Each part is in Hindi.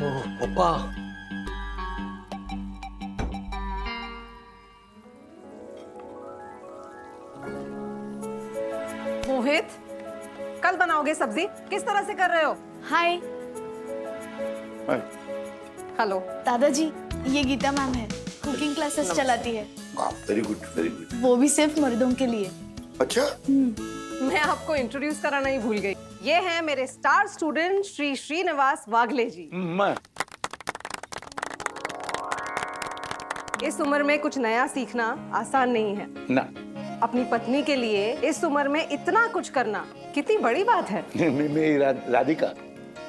ओह पापा। मोहित, कल बनाओगे सब्जी? किस तरह से कर रहे हो? Hi hello. दादाजी, ये गीता मैम है, कुकिंग क्लासेस चलाती है। Very good very good. वो भी सिर्फ मर्दों के लिए। अच्छा, मैं आपको इंट्रोड्यूस कराना ही भूल गई। ये हैं मेरे स्टार स्टूडेंट श्री श्रीनिवास वागले जी। मैं इस उम्र में कुछ नया सीखना आसान नहीं है ना। अपनी पत्नी के लिए इस उम्र में इतना कुछ करना कितनी बड़ी बात है। मेरी राधिका।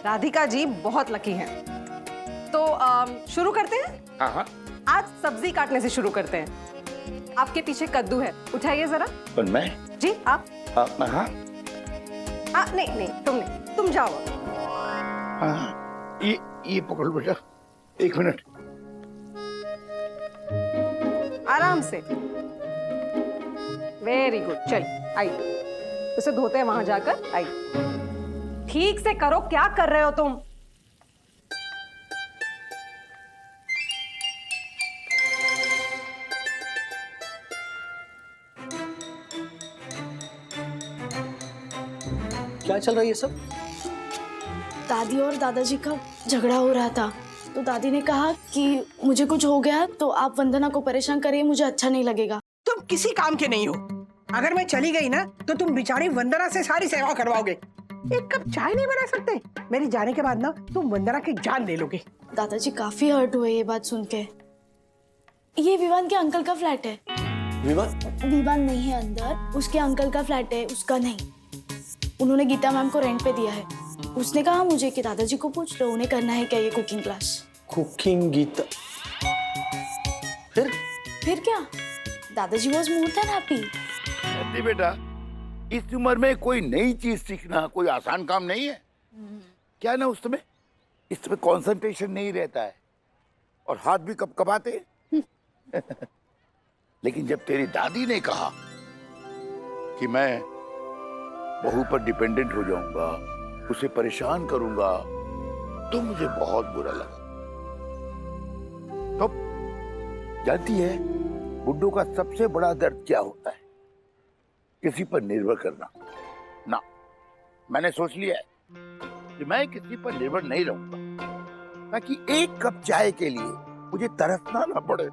राधिका जी बहुत लकी हैं। तो शुरू करते हैं। हाँ हाँ। आज सब्जी काटने से शुरू करते हैं। आपके पीछे कद्दू है, उठाइए जरा। और मैं? जी आप। हाँ। नहीं नहीं, तुम नहीं, तुम जाओ। हाँ, ये पकड़ बेटा, 1 मिनट। आराम से। Very good. चलिए आइए, उसे धोते हैं वहां जाकर। आइए, ठीक से करो, क्या कर रहे हो तुम? क्या चल रहा है ये सब? दादी और दादाजी का झगड़ा हो रहा था, तो दादी ने कहा कि मुझे कुछ हो गया तो आप वंदना को परेशान करिए, मुझे अच्छा नहीं लगेगा। तुम किसी काम के नहीं हो। अगर मैं चली गई ना तो तुम बेचारी वंदना से सारी सेवा करवाओगे। एक कप चाय नहीं बना सकते? मेरे जाने के बाद ना तुम वंदना की जान ले लोगे। दादाजी काफी हर्ट हुए ये बात सुन के। ये विवान के अंकल का फ्लैट है। विवान नहीं है अंदर, उसके अंकल का फ्लैट है, उसका नहीं। उन्होंने गीता मैम को रेंट पे दिया है। उसने कहा मुझे कि दादाजी को पूछ लो, उन्हें करना है क्या ये कुकिंग क्लास। कुकिंग गीता? फिर क्या, दादाजी वाज मोर देन हैप्पी। बेटा, इस उम्र में कोई नई चीज सीखना कोई आसान काम नहीं है। क्या ना, उस समय इसमें कंसंट्रेशन नहीं रहता है और हाथ भी कपकपाते। लेकिन जब तेरी दादी ने कहा कि मैं बहू पर डिपेंडेंट हो जाऊंगा, उसे परेशान करूंगा, तो मुझे बहुत बुरा लगा। तो जानती है बुड्ढों का सबसे बड़ा दर्द क्या होता है? किसी पर निर्भर करना। ना, मैंने सोच लिया है कि मैं किसी पर निर्भर नहीं रहूंगा, ताकि एक कप चाय के लिए मुझे तरसना ना पड़े।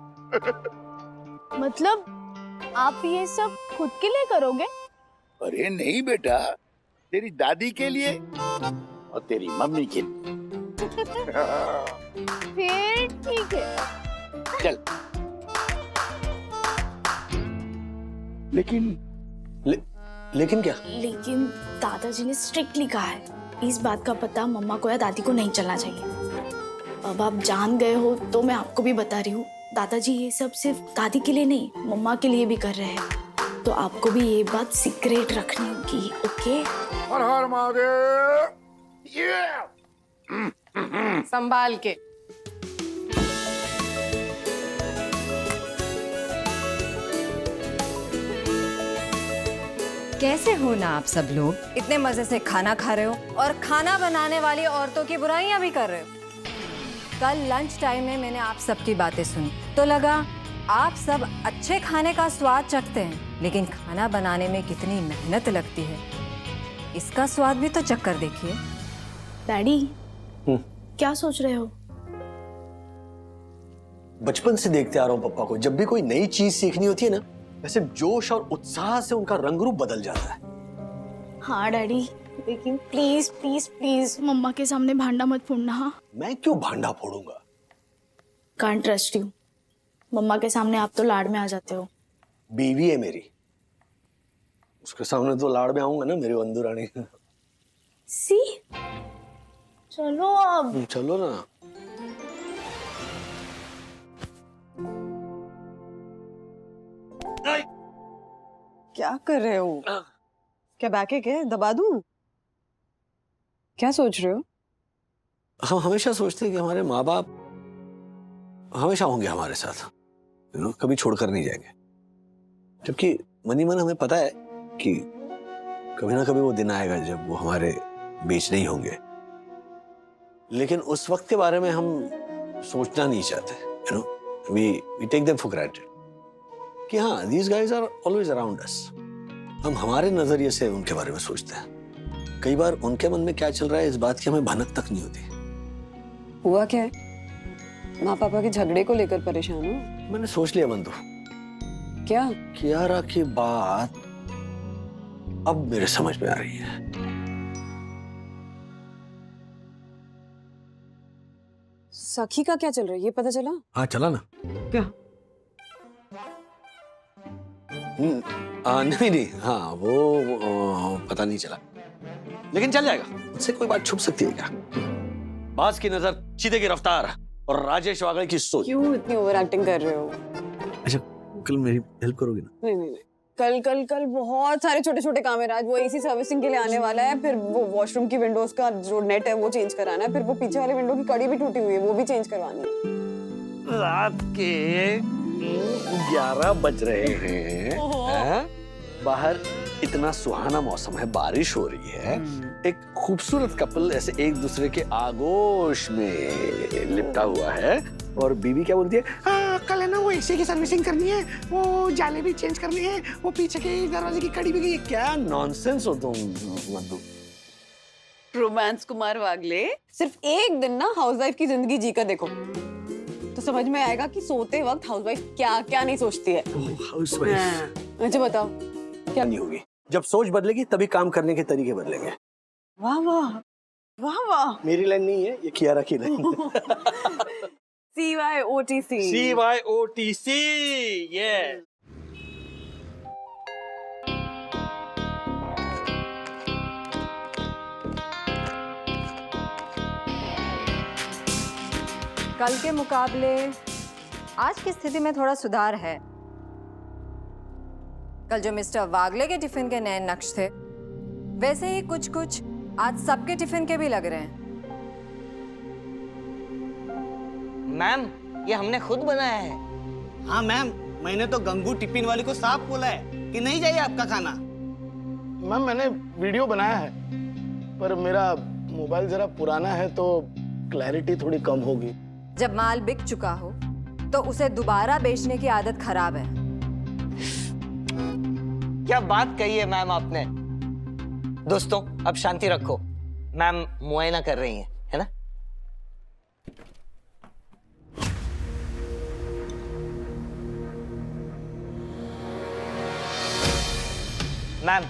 मतलब आप ये सब खुद के लिए करोगे? अरे नहीं बेटा, तेरी दादी के लिए और तेरी मम्मी के लिए। फिर ठीक है। चल। लेकिन क्या? लेकिन दादाजी ने स्ट्रिक्टली कहा है, इस बात का पता मम्मा को या दादी को नहीं चलना चाहिए। अब आप जान गए हो तो मैं आपको भी बता रही हूँ, दादाजी ये सब सिर्फ दादी के लिए नहीं, मम्मा के लिए भी कर रहे हैं। तो आपको भी ये बात सीक्रेट रखनी होगी, ओके? हर हर महादेव। संभाल के। कैसे हो ना आप सब लोग? इतने मजे से खाना खा रहे हो और खाना बनाने वाली औरतों की बुराइयां भी कर रहे हो। कल लंच टाइम में मैंने आप सबकी बातें सुनी तो लगा आप सब अच्छे खाने का स्वाद चखते हैं, लेकिन खाना बनाने में कितनी मेहनत लगती है, इसका स्वाद भी तो चख कर देखिए। डैडी, क्या सोच रहे हो? बचपन से देखते आ रहा हूँ पापा को, जब भी कोई नई चीज सीखनी होती है ना, वैसे जोश और उत्साह से उनका रंग रूप बदल जाता है। हाँ डैडी, लेकिन प्लीज प्लीज प्लीज मम्मा के सामने भांडा मत फोड़ना। हाँ, मैं क्यों भांडा फोड़ूंगा? Can't trust you. मम्मा के सामने आप तो लाड़ में आ जाते हो। बीवी है मेरी, उसके सामने तो लाड़ में आऊंगा ना मेरी बंधु रानी। सी, चलो अब। चलो ना। क्या कर रहे हो? क्या बैकेक है, दबा दूं? क्या सोच रहे हो? हम हमेशा सोचते हैं कि हमारे माँ बाप हमेशा होंगे हमारे साथ, कभी छोड़कर नहीं जाएंगे, जबकि मन ही मन हमें पता है कि कभी ना कभी वो दिन आएगा जब वो हमारे बीच नहीं होंगे। लेकिन उस वक्त के बारे में हम सोचना नहीं चाहते, you know, we take them for granted कि हाँ, these guys are always around us. हम हमारे नजरिए से उनके बारे में सोचते हैं। कई बार उनके मन में क्या चल रहा है इस बात की हमें भनक तक नहीं होती। हुआ क्या है? माँ पापा के झगड़े को लेकर परेशान हो? मैंने सोच लिया बंधु, क्या? कियारा की बात अब मेरे समझ में आ रही है। सखी का क्या चल रहा है, ये पता चला? हाँ चला ना। क्या? नहीं नहीं, हाँ वो पता नहीं चला, लेकिन चल जाएगा। उससे कोई बात छुप सकती है क्या? बाज की नजर, चीते की रफ्तार और राजेश वागले की सोच। क्यों इतनी ओवर एक्टिंग कर रहे हो? अच्छा, कल मेरी हेल्प करोगी ना? नहीं नहीं नहीं, कल कल कल बहुत सारे छोटे छोटे काम है राज। वो एसी सर्विसिंग के लिए आने वाला है, फिर वो वॉशरूम की विंडोज का जो नेट है वो चेंज कराना है, फिर वो पीछे वाले विंडो की कड़ी भी टूटी हुई है, वो भी चेंज करवानी है। रात के 11 बज रहे हैं? बाहर इतना सुहाना मौसम है, बारिश हो रही है, एक खूबसूरत कपल ऐसे एक दूसरे के आगोश में लिपटा हुआ है, और बीवी क्या बोलती है? कल है ना वो एसी की सर्विसिंग करनी है, वो जाले भी चेंज करनी है, वो पीछे के दरवाजे की कड़ी भी गई है। क्या नॉनसेंस हो तुम बंधु। रोमांस कुमार वागले, सिर्फ एक दिन ना हाउसवाइफ की जिंदगी जी कर देखो, तो समझ में आएगा कि सोते वक्त हाउसवाइफ क्या क्या नहीं सोचती है। हाउसवाइफ अच्छा बताओ, क्या नहीं होगी? जब सोच बदलेगी तभी काम करने के तरीके बदलेंगे। वाह वाह वाह वाह। मेरी लाइन नहीं है, ये कियारा की लाइन। CYOTC। CYOTC, yeah. कल के मुकाबले आज की स्थिति में थोड़ा सुधार है। कल जो मिस्टर वागले के टिफिन के नए नक्श थे, वैसे ही कुछ कुछ आज सबके टिफिन के भी लग रहे हैं। मैम, ये हमने खुद बनाया है। हाँ मैम, मैंने तो गंगू टिफिन वाले को साफ बोला है कि नहीं चाहिए आपका खाना। मैम मैंने वीडियो बनाया है, पर मेरा मोबाइल जरा पुराना है तो क्लैरिटी थोड़ी कम होगी। जब माल बिक चुका हो तो उसे दोबारा बेचने की आदत खराब है। क्या बात कही है मैम आपने। दोस्तों, अब शांति रखो। मैम मुआयना कर रही हैं, है ना? मैम,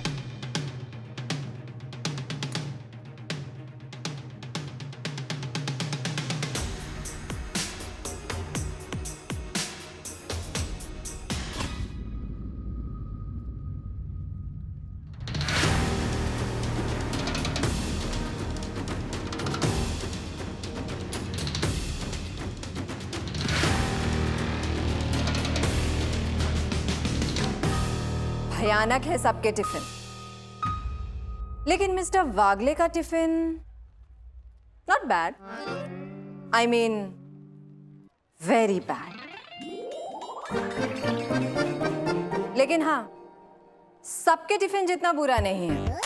भयानक है सबके टिफिन, लेकिन मिस्टर वागले का tiffin not bad, I mean very bad. लेकिन हाँ, सबके टिफिन जितना बुरा नहीं है,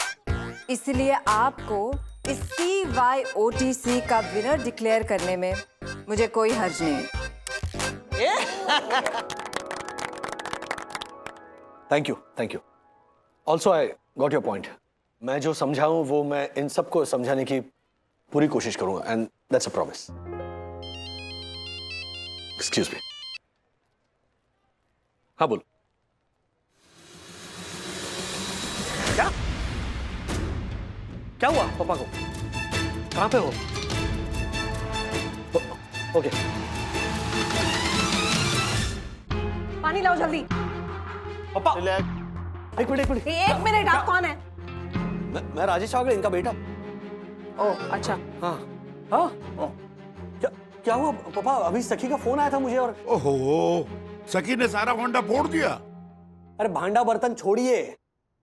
इसलिए आपको इस CYOTC का विनर डिक्लेयर करने में मुझे कोई हर्ज नहीं है। Thank you. Also I got your point. मैं जो समझाऊं वो मैं इन सबको समझाने की पूरी कोशिश करूंगा, and that's a promise. Excuse me. हाँ बोलो। क्या हुआ पापा को? कहां पे हो? ओके। पानी लाओ जल्दी। पापा एक मिनट। एक मिनट, आप कौन है? मैं राजेश वागले, इनका बेटा। ओह अच्छा। हाँ हाँ। क्या हुआ पापा? अभी सखी का फोन आया था मुझे, और ओहो, सखी ने सारा भांडा फोड़ दिया। अरे भांडा बर्तन छोड़िए,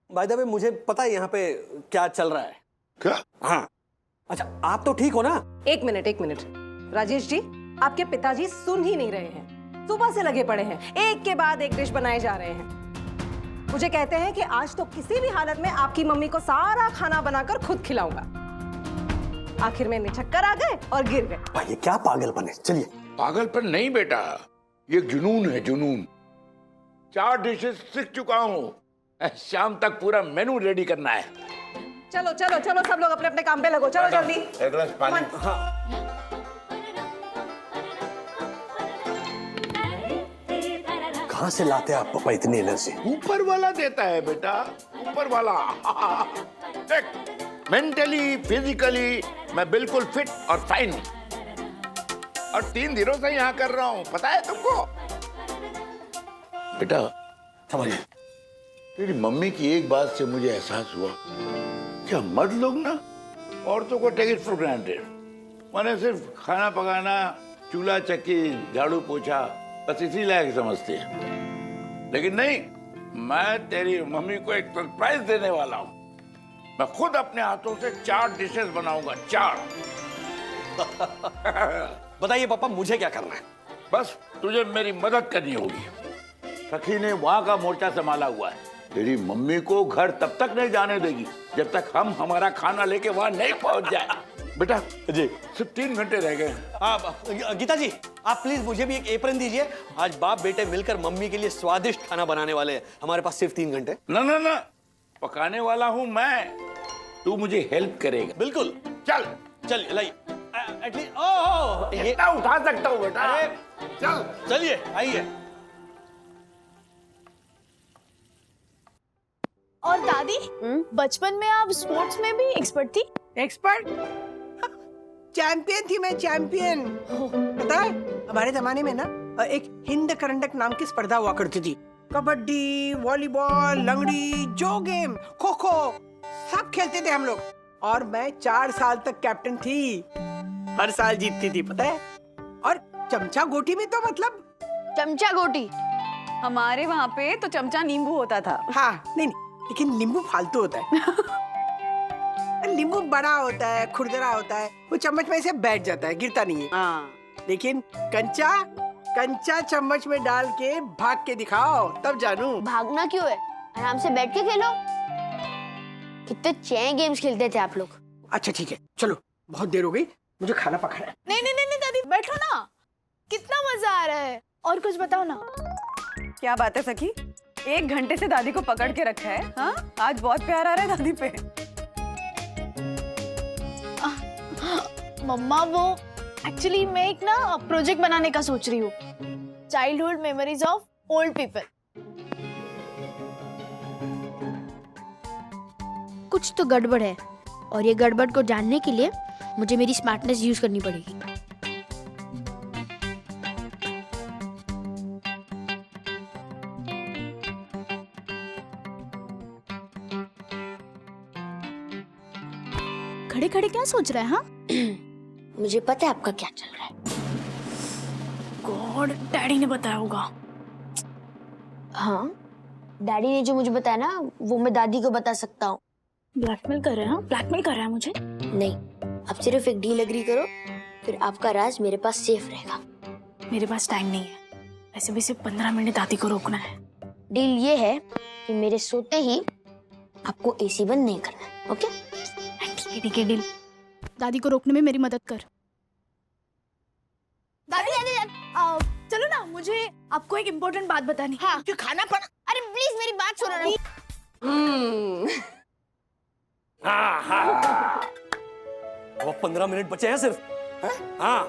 बाय द वे मुझे पता है यहाँ पे क्या चल रहा है। क्या? हाँ। अच्छा, आप तो ठीक हो ना? एक मिनट राजेश जी, आपके पिताजी सुन ही नहीं रहे हैं। सुबह से लगे पड़े हैं, एक के बाद एक डिश बनाए जा रहे हैं। मुझे कहते हैं कि आज तो किसी भी हालत में आपकी मम्मी को सारा खाना बनाकर खुद खिलाऊंगा। आखिर में चक्कर आ गए और गिर गए। भाई ये क्या पागलपन है, चलिए। पागलपन नहीं बेटा, ये जुनून है जुनून। 4 डिशेस सीख चुका हूँ, शाम तक पूरा मेनू रेडी करना है। चलो चलो चलो, सब लोग अपने अपने काम पे लगो, चलो जल्दी। एक गिलास पानी। कहाँ से लाते हैं आप पापा इतनी एनर्जी? ऊपर वाला देता है बेटा, ऊपर वाला। देख, मेंटली फिजिकली मैं बिल्कुल फिट और फाइन हूँ, और 3 दिनों से यहाँ कर रहा हूँ, पता है तुमको? बेटा समझिए, तेरी मम्मी की एक बात से मुझे एहसास हुआ, क्या मर्द लोग ना औरतों को टेक इट फॉर ग्रांटेड, माने सिर्फ खाना पकाना, चूल्हा चक्की, झाड़ू पोछा बस इसी लायक समझते हैं। लेकिन नहीं, मैं तेरी मम्मी को एक सरप्राइज देने वाला हूँ। मैं खुद अपने हाथों से 4 डिशेस बनाऊंगा, 4। बताइए पापा मुझे क्या करना है? बस तुझे मेरी मदद करनी होगी। सखी ने वहां का मोर्चा संभाला हुआ है, तेरी मम्मी को घर तब तक नहीं जाने देगी जब तक हम हमारा खाना लेके वहां नहीं पहुंच जाए। बेटा जी सिर्फ 3 घंटे रह गए। गीता जी, आप प्लीज मुझे भी एक एप्रन दीजिए। आज बाप बेटे मिलकर मम्मी के लिए स्वादिष्ट खाना बनाने वाले हैं। हमारे पास सिर्फ 3 घंटे। ना ना ना, पकाने वाला हूँ मैं, तू मुझे हेल्प करेगा। बिल्कुल, चल चलिए लाइए। एटलीस्ट ओह ये इतना उठा सकता हूँ बेटा। अरे, चल चलिए आइए। और दादी, बचपन में आप स्पोर्ट्स में भी एक्सपर्ट थी? एक्सपर्ट? चैंपियन थी मैं, चैंपियन। पता है हमारे जमाने में ना एक हिंद करंडक नाम की स्पर्धा हुआ करती थी। कबड्डी, वॉलीबॉल, लंगड़ी, जो गेम, खो खो, सब खेलते थे हम लोग। और मैं 4 साल तक कैप्टन थी, हर साल जीतती थी, पता है। और चमचा गोटी में तो मतलब चमचा गोटी? हमारे वहाँ पे तो चमचा नींबू होता था। हाँ, नहीं नहीं, लेकिन नींबू फालतू होता है। नींबू बड़ा होता है, खुरदरा होता है, वो चम्मच में से बैठ जाता है, गिरता नहीं है। हाँ। लेकिन कंचा, कंचा चम्मच में डाल के भाग के दिखाओ, तब जानू। भागना क्यों है, आराम से बैठ के खेलो। कितने चैन गेम्स खेलते थे आप लोग। अच्छा ठीक है, चलो बहुत देर हो गई, मुझे खाना पकाना है। नहीं नहीं नहीं दादी, बैठो ना, कितना मजा आ रहा है। और कुछ बताओ ना। क्या बात है सखी, 1 घंटे से दादी को पकड़ के रखा है। हाँ, आज बहुत प्यार आ रहा है दादी पे। मम्मा वो एक्चुअली मैं एक ना प्रोजेक्ट बनाने का सोच रही हूँ, childhood memories of old people. कुछ तो गड़बड़ है, और ये गड़बड़ को जानने के लिए मुझे मेरी स्मार्टनेस यूज करनी पड़ेगी। खड़े खड़े क्या सोच रहे हैं? हाँ, मुझे पता है आपका क्या चल रहा है। गॉड, डैडी ने बताया होगा। हाँ, डैडी ने जो मुझे बताया ना, वो मैं दादी को बता सकता हूँ। ब्लैकमेल कर रहे हैं? ब्लैकमेल कर रहा है मुझे? नहीं, आप सिर्फ एक डील एग्री करो, फिर आपका राज मेरे पास सेफ रहेगा। मेरे पास टाइम नहीं है, वैसे भी सिर्फ 15 मिनट दादी को रोकना है। डील ये है कि मेरे सोते ही आपको एसी बंद नहीं करना है, ओके? ठीक है डील। दादी को रोकने में मेरी मदद कर। दादी चलो ना, मुझे आपको एक इम्पोर्टेंट बात बतानी। हाँ, क्यों खाना पड़ा? अरे प्लीज मेरी बात सुनो ना। अब 15 मिनट बचे हैं सिर्फ। हाँ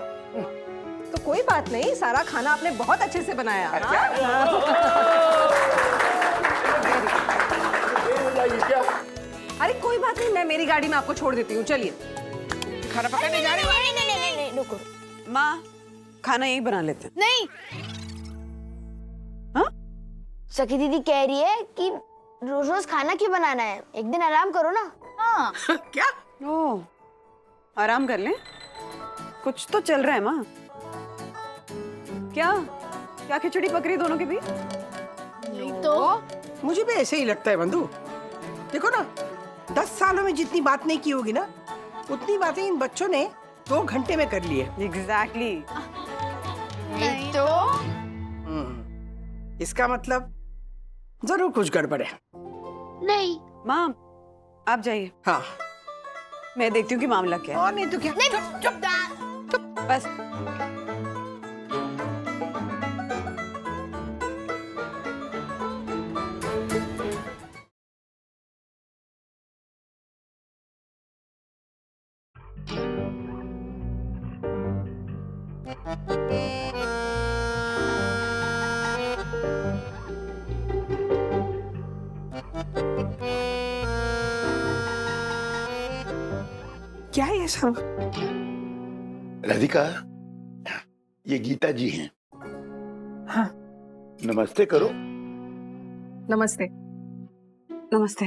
तो कोई बात नहीं, सारा खाना आपने बहुत अच्छे से बनाया। क्या? अरे कोई बात नहीं, मैं मेरी गाड़ी में आपको छोड़ देती हूँ, चलिए। खाना पकाने जा रहे हो? नहीं, रुको। माँ, खाना यही बना लेते हैं। नहीं, हाँ? सखी दीदी कह रही है कि रोज रोज खाना क्यों बनाना है, एक दिन आराम करो ना। हाँ क्या? ओह, आराम कर लें, कुछ तो चल रहा है माँ। क्या क्या खिचड़ी पक रही दोनों के बीच? नहीं तो मुझे भी ऐसे ही लगता है बंधु। देखो ना, 10 सालों में जितनी बात नहीं की होगी ना, उतनी बातें इन बच्चों ने 2 घंटे में कर ली है। एग्जैक्टली। नहीं तो इसका मतलब जरूर कुछ गड़बड़ है। नहीं। माँ, आप जाइए। हाँ, मैं देखती हूँ कि मामला क्या है। और नहीं तो क्या। चुप चुप। बस क्या है ये सब? राधिका, ये गीता जी हैं। हाँ। नमस्ते करो। नमस्ते। नमस्ते।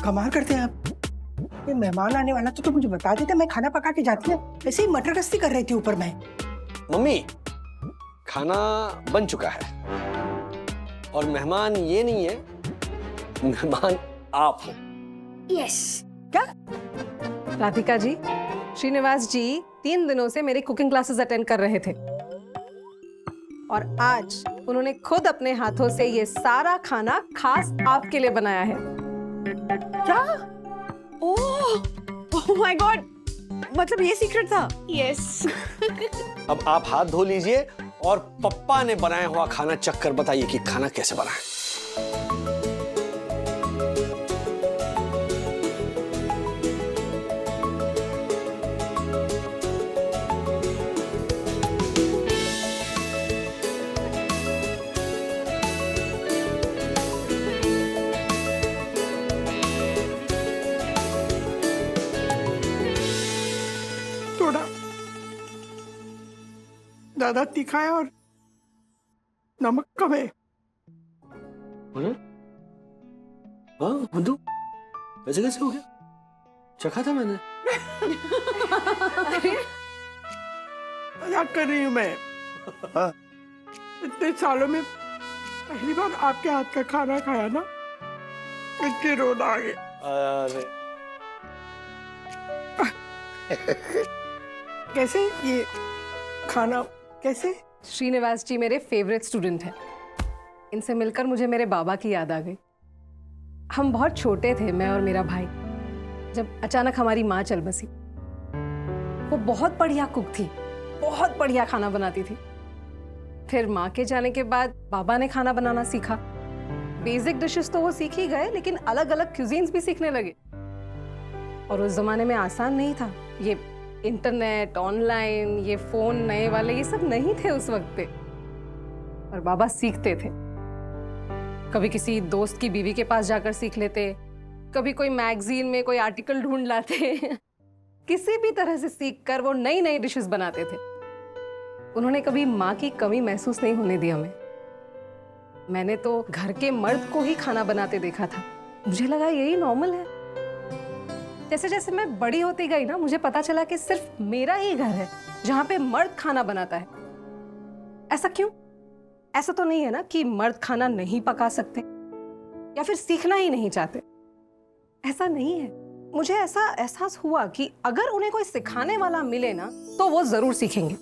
कमाल करते हैं आप। ये मेहमान आने वाला तो मुझे बता देते, मैं खाना पका के जाती ना। ऐसे ही मटर गश्ती कर रही थी ऊपर मैं। मम्मी, खाना बन चुका है और मेहमान ये नहीं है, मेहमान आप हो। यस। क्या? राधिका जी, श्रीनिवास जी 3 दिनों से मेरी कुकिंग क्लासेस अटेंड कर रहे थे और आज उन्होंने खुद अपने हाथों से ये सारा खाना खास आपके लिए बनाया है। क्या? ओह माय गॉड, मतलब ये सीक्रेट था? यस। अब आप हाथ धो लीजिए और पप्पा ने बनाया हुआ खाना चख कर बताइए कि खाना कैसे बना है। थोड़ा ज्यादा तीखा है और नमक कम है। हाँ मधु, वैसे कैसे हो गया? चखा था मैंने। मजाक कर रही हूँ मैं। हाँ। इतने सालों में पहली बार आपके हाथ का खाना खाया ना, इसलिए रोना आ गया। अरे कैसे ये खाना कैसे? श्रीनिवास जी मेरे फेवरेट स्टूडेंट हैं। इनसे मिलकर मुझे मेरे बाबा की याद आ गई। हम बहुत छोटे थे, मैं और मेरा भाई, जब अचानक हमारी माँ चल बसी। वो बहुत बढ़िया कुक थी, बहुत बढ़िया खाना बनाती थी। फिर माँ के जाने के बाद बाबा ने खाना बनाना सीखा। बेसिक डिशेस तो वो सीख ही गए, लेकिन अलग अलग क्यूजीन्स भी सीखने लगे। और उस जमाने में आसान नहीं था। ये इंटरनेट, ऑनलाइन, ये फोन नए वाले, ये सब नहीं थे उस वक्त पे। और बाबा सीखते थे। कभी किसी दोस्त की बीवी के पास जाकर सीख लेते, कभी कोई मैगजीन में कोई आर्टिकल ढूंढ लाते। किसी भी तरह से सीखकर वो नई नई डिशेस बनाते थे। उन्होंने कभी माँ की कमी महसूस नहीं होने दी हमें। मैंने तो घर के मर्द को ही खाना बनाते देखा था। मुझे लगा यही नॉर्मल है। जैसे जैसे मैं बड़ी होती गई ना, मुझे पता चला कि सिर्फ मेरा ही घर है जहां पे मर्द खाना बनाता है। ऐसा क्यों? ऐसा तो नहीं है ना कि मर्द खाना नहीं पका सकते या फिर सीखना ही नहीं चाहते। ऐसा नहीं है। मुझे ऐसा एहसास हुआ कि अगर उन्हें कोई सिखाने वाला मिले ना, तो वो जरूर सीखेंगे।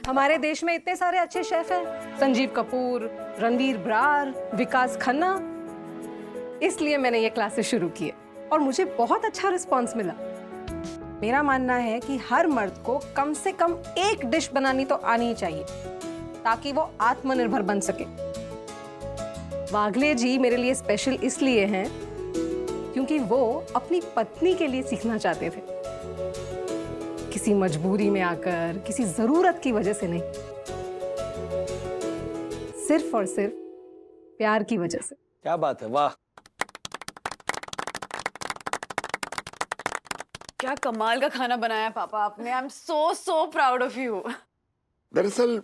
हमारे देश में इतने सारे अच्छे शेफ हैं, संजीव कपूर, रणवीर ब्रार, विकास खन्ना। इसलिए मैंने ये क्लासेस शुरू किए और मुझे बहुत अच्छा रिस्पांस मिला। मेरा मानना है कि हर मर्द को कम से कम एक डिश बनानी तो आनी ही चाहिए, ताकि वो आत्मनिर्भर बन सके। वागले जी मेरे लिए स्पेशल इसलिए हैं क्योंकि वो अपनी पत्नी के लिए सीखना चाहते थे। किसी मजबूरी में आकर, किसी जरूरत की वजह से नहीं, सिर्फ और सिर्फ प्यार की वजह से। क्या बात है, वाह। क्या कमाल का खाना बनाया पापा आपने। I am so proud of you. दरअसल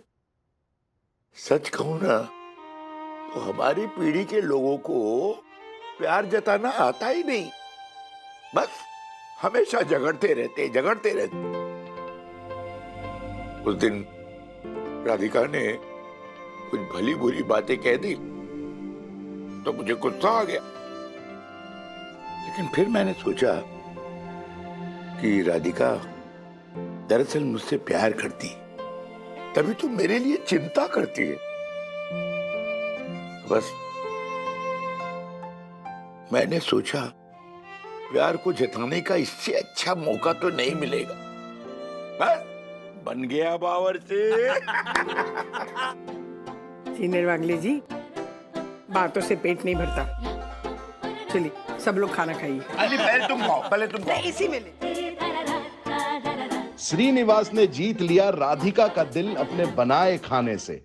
सच कहूं ना, तो हमारी पीढ़ी के लोगों को प्यार जताना आता ही नहीं। बस हमेशा झगड़ते रहते। उस दिन राधिका ने कुछ भली बुरी बातें कह दी तो मुझे गुस्सा आ गया। लेकिन फिर मैंने सोचा कि राधिका दरअसल मुझसे प्यार करती, तभी तो मेरे लिए चिंता करती है। बस मैंने सोचा प्यार को जताने का इससे अच्छा मौका तो नहीं मिलेगा। बस बन गया बावर्ची। सीनियर वागले जी, बातों से पेट नहीं भरता। चलिए सब लोग खाना खाइए। अरे पहले तुम खाओ, पहले तुम खाओ। इसी में ले। श्रीनिवास ने जीत लिया राधिका का दिल अपने बनाए खाने से।